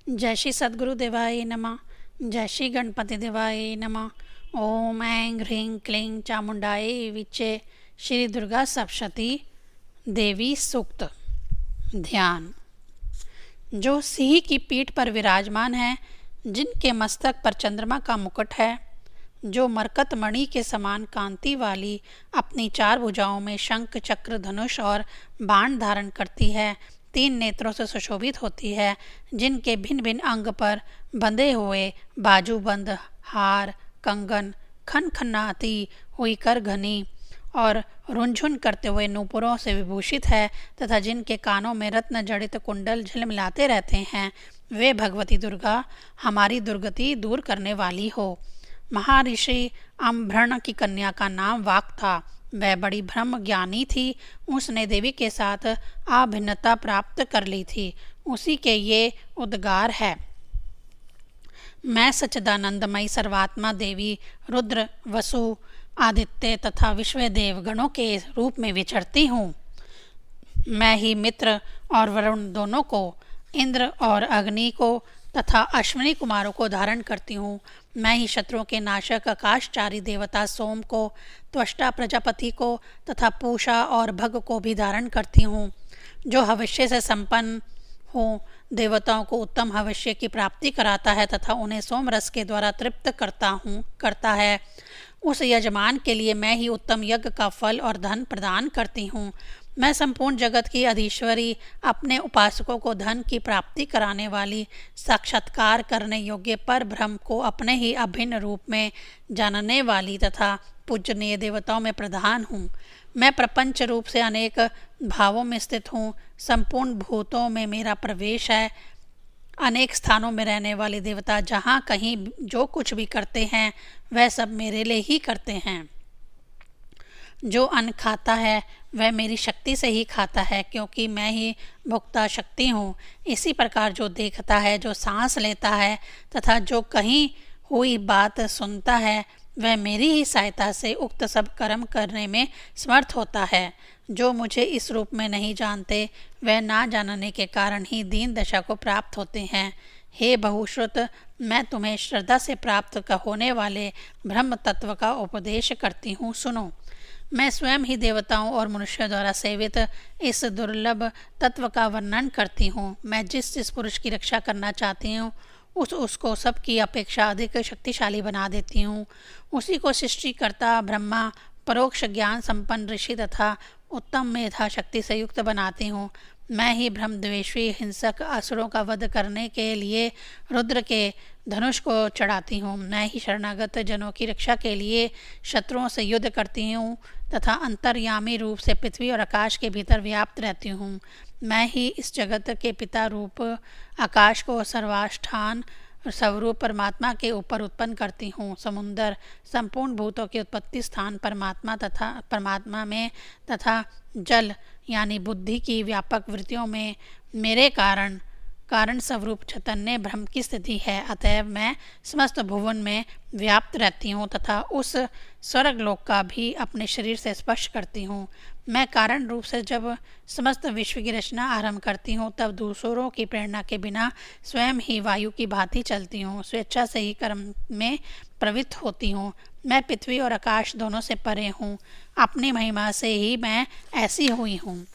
जय श्री सद्गुरु देवाय नमः। जय श्री गणपति देवाय नमः। ओम ऐं ह्रीं क्लीं चामुंडाय विचे श्री दुर्गा सप्तशती देवी सूक्त। ध्यान। जो सिंह की पीठ पर विराजमान है, जिनके मस्तक पर चंद्रमा का मुकुट है, जो मरकत मणि के समान कांति वाली अपनी चार भुजाओं में शंख, चक्र, धनुष और बाण धारण करती है, तीन नेत्रों से सुशोभित होती है, जिनके भिन्न भिन्न अंग पर बंधे हुए बाजूबंद, हार, कंगन, खनखनाती हुई कर घनी और रुनझुन करते हुए नूपुरों से विभूषित है, तथा जिनके कानों में रत्न जड़ित कुंडल झिलमिलाते रहते हैं, वे भगवती दुर्गा हमारी दुर्गति दूर करने वाली हो। महर्षि अम्भृण की कन्या का नाम वाक था। वह बड़ी ब्रह्म ज्ञानी थी। उसने देवी के साथ अभिन्नता प्राप्त कर ली थी। उसी के ये उद्गार है। मैं सच्चिदानंदमयी सर्वात्मा देवी रुद्र, वसु, आदित्य तथा विश्व देव गणों के रूप में विचरती हूँ। मैं ही मित्र और वरुण दोनों को, इंद्र और अग्नि को तथा अश्विनी कुमारों को धारण करती हूँ। मैं ही शत्रुओं के नाशक आकाशचारी देवता सोम को, त्वष्टा प्रजापति को तथा पूषा और भग को भी धारण करती हूँ। जो हविष्य से संपन्न हूँ, देवताओं को उत्तम हविष्य की प्राप्ति कराता है तथा उन्हें सोम रस के द्वारा तृप्त करता है। उस यजमान के लिए मैं ही उत्तम यज्ञ का फल और धन प्रदान करती हूँ। मैं संपूर्ण जगत की अधीश्वरी, अपने उपासकों को धन की प्राप्ति कराने वाली, साक्षात्कार करने योग्य पर ब्रह्म को अपने ही अभिन्न रूप में जानने वाली तथा पूजनीय देवताओं में प्रधान हूँ। मैं प्रपंच रूप से अनेक भावों में स्थित हूँ। संपूर्ण भूतों में मेरा प्रवेश है। अनेक स्थानों में रहने वाले देवता जहाँ कहीं जो कुछ भी करते हैं, वह सब मेरे लिए ही करते हैं। जो अन्न खाता है वह मेरी शक्ति से ही खाता है, क्योंकि मैं ही भोक्ता शक्ति हूँ। इसी प्रकार जो देखता है, जो सांस लेता है तथा जो कहीं हुई बात सुनता है, वह मेरी ही सहायता से उक्त सब कर्म करने में समर्थ होता है। जो मुझे इस रूप में नहीं जानते, वह ना जानने के कारण ही दीन दशा को प्राप्त होते हैं। हे बहुश्रुत, मैं तुम्हें श्रद्धा से प्राप्त होने वाले ब्रह्म तत्व का उपदेश करती हूँ, सुनो। मैं स्वयं ही देवताओं और मनुष्यों द्वारा सेवित इस दुर्लभ तत्व का वर्णन करती हूँ। मैं जिस जिस पुरुष की रक्षा करना चाहती हूँ, उसको सबकी अपेक्षा अधिक शक्तिशाली बना देती हूँ। उसी को सृष्टिकर्ता ब्रह्मा, परोक्ष ज्ञान संपन्न ऋषि तथा उत्तम मेधा शक्ति से युक्त बनाती हूँ। मैं ही ब्रह्मद्वेषी हिंसक असुरों का वध करने के लिए रुद्र के धनुष को चढ़ाती हूँ। मैं ही शरणागत जनों की रक्षा के लिए शत्रुओं से युद्ध करती हूँ तथा अंतर्यामी रूप से पृथ्वी और आकाश के भीतर व्याप्त रहती हूँ। मैं ही इस जगत के पिता रूप आकाश को सर्वाष्ठान स्वरूप परमात्मा के ऊपर उत्पन्न करती हूँ। समुद्र संपूर्ण भूतों के उत्पत्ति स्थान परमात्मा में तथा जल यानी बुद्धि की व्यापक वृत्तियों में मेरे कारण स्वरूप चैतन्य ब्रह्म की स्थिति है। अतएव मैं समस्त भुवन में व्याप्त रहती हूँ तथा उस स्वर्ग लोक का भी अपने शरीर से स्पर्श करती हूँ। मैं कारण रूप से जब समस्त विश्व की रचना आरंभ करती हूँ, तब दूसरों की प्रेरणा के बिना स्वयं ही वायु की भांति चलती हूँ। स्वेच्छा से ही कर्म में प्रवृत्त होती हूँ। मैं पृथ्वी और आकाश दोनों से परे हूँ। अपनी महिमा से ही मैं ऐसी हुई हूँ।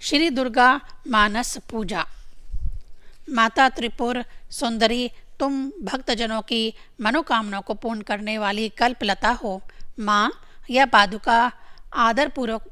श्री दुर्गा मानस पूजा। माता त्रिपुर सुंदरी, तुम भक्तजनों की मनोकामनाओं को पूर्ण करने वाली कल्पलता हो। माँ, यह पादुका आदरपूर्वक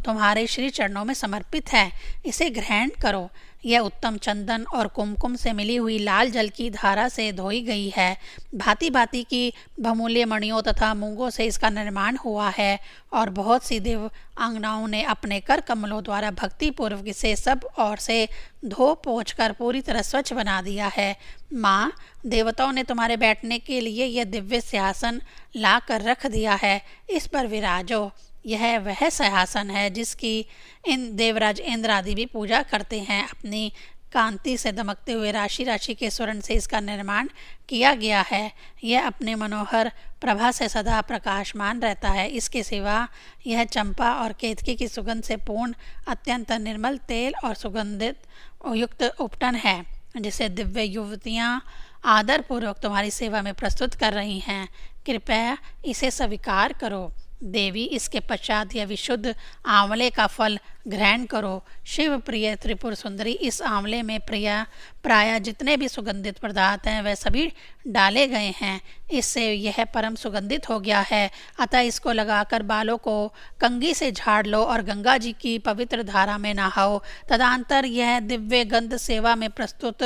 तुम्हारे श्री चरणों में समर्पित है। इसे ग्रहण करो। यह उत्तम चंदन और कुमकुम से मिली हुई लाल जल की धारा से धोई गई है। भांति भांति की बहुमूल्य मणियों तथा मूंगों से इसका निर्माण हुआ है और बहुत सी देव अंगनाओं ने अपने कर कमलों द्वारा भक्ति पूर्वक इसे सब ओर से धो पोंछ कर पूरी तरह स्वच्छ बना दिया है। माँ, देवताओं ने तुम्हारे बैठने के लिए यह दिव्य सिंहासन ला कर रख दिया है। इस पर विराजो। यह वह सिंहासन है जिसकी इन देवराज इंद्र आदि भी पूजा करते हैं। अपनी कांति से दमकते हुए राशि राशि के स्वर्ण से इसका निर्माण किया गया है। यह अपने मनोहर प्रभा से सदा प्रकाशमान रहता है। इसके सिवा यह चंपा और केतकी की सुगंध से पूर्ण अत्यंत निर्मल तेल और सुगंधित युक्त उपटन है। जिसे दिव्य युवतियाँ आदरपूर्वक तुम्हारी सेवा में प्रस्तुत कर रही हैं, कृपया इसे स्वीकार करो। देवी, इसके पश्चात यह विशुद्ध आंवले का फल ग्रहण करो। शिव प्रिय त्रिपुर सुंदरी, इस आंवले में प्राय जितने भी सुगंधित पदार्थ हैं वह सभी डाले गए हैं। इससे यह परम सुगंधित हो गया है, अतः इसको लगाकर बालों को कंघी से झाड़ लो और गंगा जी की पवित्र धारा में नहाओ। तदनंतर यह दिव्य गंध सेवा में प्रस्तुत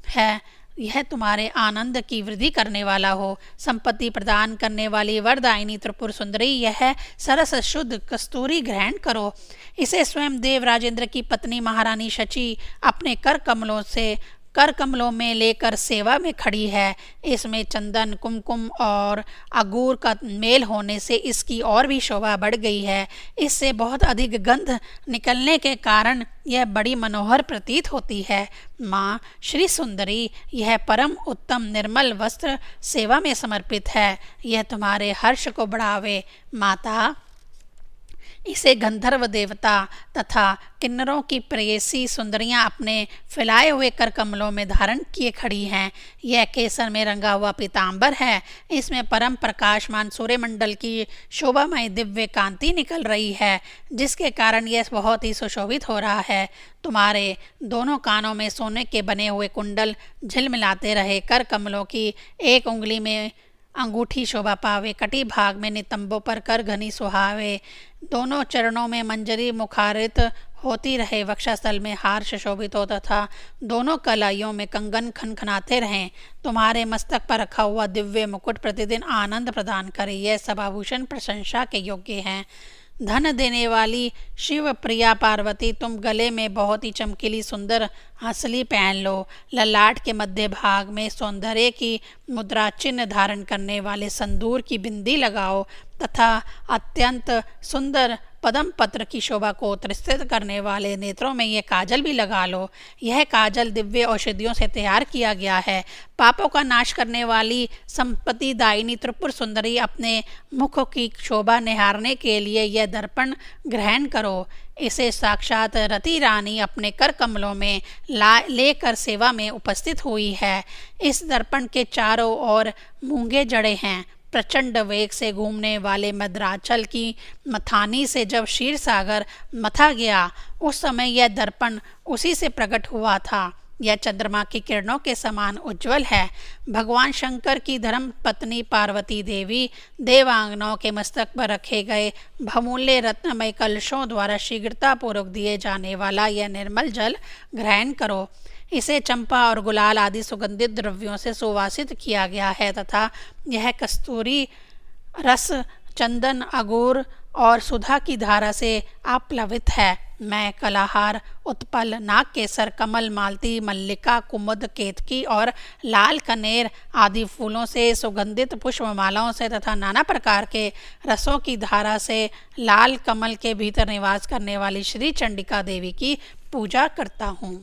है। यह तुम्हारे आनंद की वृद्धि करने वाला हो। संपत्ति प्रदान करने वाली वरदायिनी त्रिपुर सुंदरी, यह सरस शुद्ध कस्तूरी ग्रहण करो। इसे स्वयं देव राजेंद्र की पत्नी महारानी शची अपने कर कमलों में लेकर सेवा में खड़ी है। इसमें चंदन, कुमकुम और अंगूर का मेल होने से इसकी और भी शोभा बढ़ गई है। इससे बहुत अधिक गंध निकलने के कारण यह बड़ी मनोहर प्रतीत होती है। माँ श्री सुंदरी, यह परम उत्तम निर्मल वस्त्र सेवा में समर्पित है। यह तुम्हारे हर्ष को बढ़ावे। माता, इसे गंधर्व देवता तथा किन्नरों की प्रेयसी सुंदरियां अपने फैलाए हुए कर कमलों में धारण किए खड़ी हैं। यह केसर में रंगा हुआ पीतांबर है। इसमें परम प्रकाशमान सूर्यमंडल की शोभामय दिव्य कांति निकल रही है, जिसके कारण यह बहुत ही सुशोभित हो रहा है। तुम्हारे दोनों कानों में सोने के बने हुए कुंडल झिलमिलाते रहे। कर कमलों की एक उंगली में अंगूठी शोभा पावे। कटी भाग में नितंबों पर कर घनी सुहावे। दोनों चरणों में मंजरी मुखारित होती रहे। वक्षस्थल में हार सुशोभित हो तथा दोनों कलाइयों में कंगन खनखनाते रहें। तुम्हारे मस्तक पर रखा हुआ दिव्य मुकुट प्रतिदिन आनंद प्रदान करे। यह सब आभूषण प्रशंसा के योग्य हैं। धन देने वाली शिव प्रिया पार्वती, तुम गले में बहुत ही चमकीली सुंदर हंसली पहन लो। ललाट के मध्य भाग में सौंदर्य की मुद्रा चिन्ह धारण करने वाले संदूर की बिंदी लगाओ तथा अत्यंत सुंदर पद्म पत्र की शोभा को त्रिस्थित करने वाले नेत्रों में यह काजल भी लगा लो। यह काजल दिव्य औषधियों से तैयार किया गया है। पापों का नाश करने वाली संपत्ति दायिनी त्रिपुर सुंदरी, अपने मुख की शोभा निहारने के लिए यह दर्पण ग्रहण करो। इसे साक्षात रति रानी अपने कर कमलों में लेकर सेवा में उपस्थित हुई है। इस दर्पण के चारों ओर मूंगे जड़े हैं। प्रचंड वेग से घूमने वाले मद्राचल की मथानी से जब क्षीर सागर मथा गया, उस समय यह दर्पण उसी से प्रकट हुआ था। यह चंद्रमा की किरणों के समान उज्जवल है। भगवान शंकर की धर्म पत्नी पार्वती देवी, देवांगनाओं के मस्तक पर रखे गए बहुमूल्य रत्नमय कलशों द्वारा शीघ्रतापूर्वक दिए जाने वाला यह निर्मल जल ग्रहण करो। इसे चंपा और गुलाल आदि सुगंधित द्रव्यों से सुवासित किया गया है तथा यह कस्तूरी रस, चंदन, अंगूर और सुधा की धारा से आप्लावित है। मैं कलाहार, उत्पल, नाग केसर, कमल, मालती, मल्लिका, कुमुद, केतकी और लाल कनेर आदि फूलों से सुगंधित पुष्पमालाओं से तथा नाना प्रकार के रसों की धारा से लाल कमल के भीतर निवास करने वाली श्री चंडिका देवी की पूजा करता हूँ।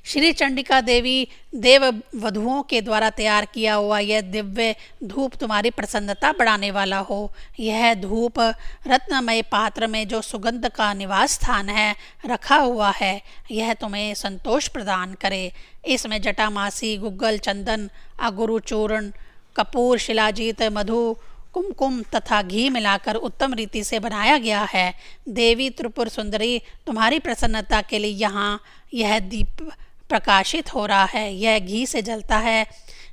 श्री चंडिका देवी देव वधुओं के द्वारा तैयार किया हुआ यह दिव्य धूप तुम्हारी प्रसन्नता बढ़ाने वाला हो। यह धूप रत्नमय पात्र में जो सुगंध का निवास स्थान है रखा हुआ है, यह तुम्हें संतोष प्रदान करे। इसमें जटामासी, गुग्गल, चंदन, अगुरु चूर्ण, कपूर, शिलाजीत, मधु, कुमकुम तथा घी मिलाकर उत्तम रीति से बनाया गया है। देवी त्रिपुर सुंदरी, तुम्हारी प्रसन्नता के लिए यहाँ यह दीप प्रकाशित हो रहा है। यह घी से जलता है।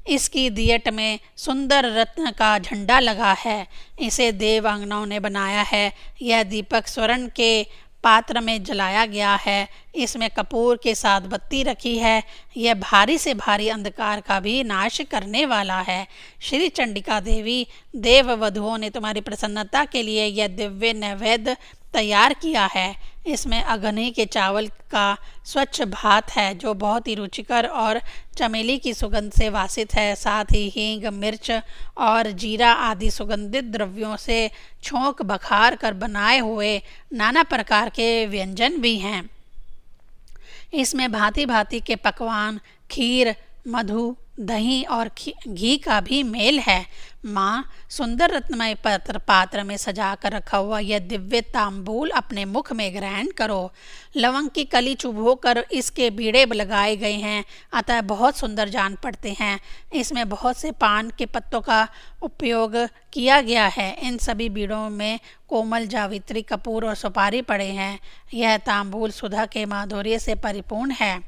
इसकी दियट में सुंदर रत्न का झंडा लगा है। इसे देवांगनाओं ने बनाया है। यह दीपक स्वर्ण के पात्र में जलाया गया है। इसमें कपूर के साथ बत्ती रखी है। यह भारी से भारी अंधकार का भी नाश करने वाला है। श्री चंडिका देवी, देव वधुओं ने तुम्हारी प्रसन्नता के लिए यह दिव्य नैवेद्य तैयार किया है। इसमें अगनी के चावल का स्वच्छ भात है जो बहुत ही रुचिकर और चमेली की सुगंध से वासित है। साथ ही हींग, मिर्च और जीरा आदि सुगंधित द्रव्यों से छोंक बखार कर बनाए हुए नाना प्रकार के व्यंजन भी हैं। इसमें भांति भांति के पकवान, खीर, मधु, दही और घी का भी मेल है। माँ, सुंदर रत्नमय पात्र में सजा कर रखा हुआ यह दिव्य तांबूल अपने मुख में ग्रहण करो। लवंग की कली चुभोकर इसके बीड़े लगाए गए हैं, अतः बहुत सुंदर जान पड़ते हैं। इसमें बहुत से पान के पत्तों का उपयोग किया गया है। इन सभी बीड़ों में कोमल जावित्री, कपूर और सुपारी पड़े हैं। यह तांबूल सुधा के माधुर्य से परिपूर्ण है।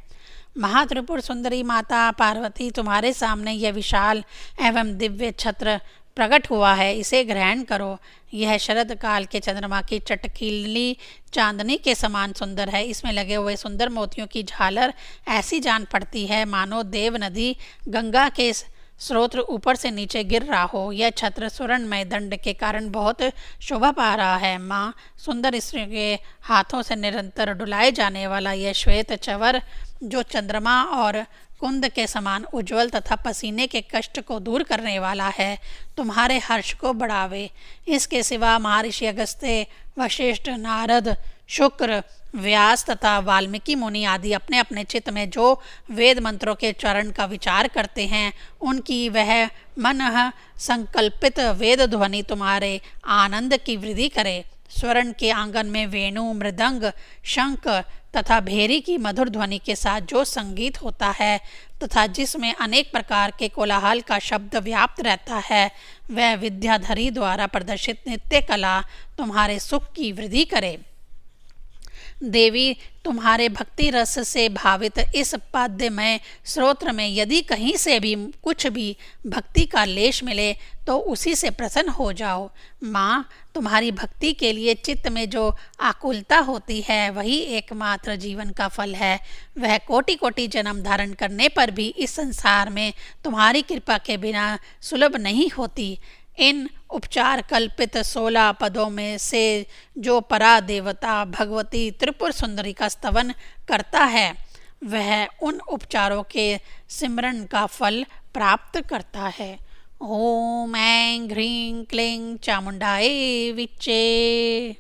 महात्रिपुर सुंदरी माता पार्वती, तुम्हारे सामने यह विशाल एवं दिव्य छत्र प्रकट हुआ है, इसे ग्रहण करो। यह शरद काल के चंद्रमा की चटकीली चांदनी के समान सुंदर है। इसमें लगे हुए सुंदर मोतियों की झालर ऐसी जान पड़ती है मानो देव नदी गंगा के स्रोत ऊपर से नीचे गिर रहा हो। यह छत्र सुवर्णमय दंड के कारण बहुत शोभा पा रहा है। माँ, सुंदर स्त्रियों के हाथों से निरंतर डुलाए जाने वाला यह श्वेत चवर, जो चंद्रमा और कुंद के समान उज्जवल तथा पसीने के कष्ट को दूर करने वाला है, तुम्हारे हर्ष को बढ़ावे। इसके सिवा महर्षि अगस्त्य, वशिष्ठ, नारद, शुक्र, व्यास तथा वाल्मीकि मुनि आदि अपने अपने चित्त में जो वेद मंत्रों के चरण का विचार करते हैं, उनकी वह मन संकल्पित वेद ध्वनि तुम्हारे आनंद की वृद्धि करे। स्वर्ण के आंगन में वेणु, मृदंग, शंख तथा भेरी की मधुर ध्वनि के साथ जो संगीत होता है तथा जिसमें अनेक प्रकार के कोलाहल का शब्द व्याप्त रहता है, वह विद्याधरी द्वारा प्रदर्शित नृत्य कला तुम्हारे सुख की वृद्धि करे। देवी, तुम्हारे भक्ति रस से भावित इस पाद्यमय स्रोत्र में यदि कहीं से भी कुछ भी भक्ति का लेश मिले तो उसी से प्रसन्न हो जाओ। माँ, तुम्हारी भक्ति के लिए चित्त में जो आकुलता होती है, वही एकमात्र जीवन का फल है। वह कोटि कोटि जन्म धारण करने पर भी इस संसार में तुम्हारी कृपा के बिना सुलभ नहीं होती। इन उपचार कल्पित 16 पदों में से जो परा देवता भगवती त्रिपुर सुंदरी का स्तवन करता है, वह उन उपचारों के सिमरन का फल प्राप्त करता है। ओम ऐं ह्रीं क्लीं चामुंडायै विच्चे।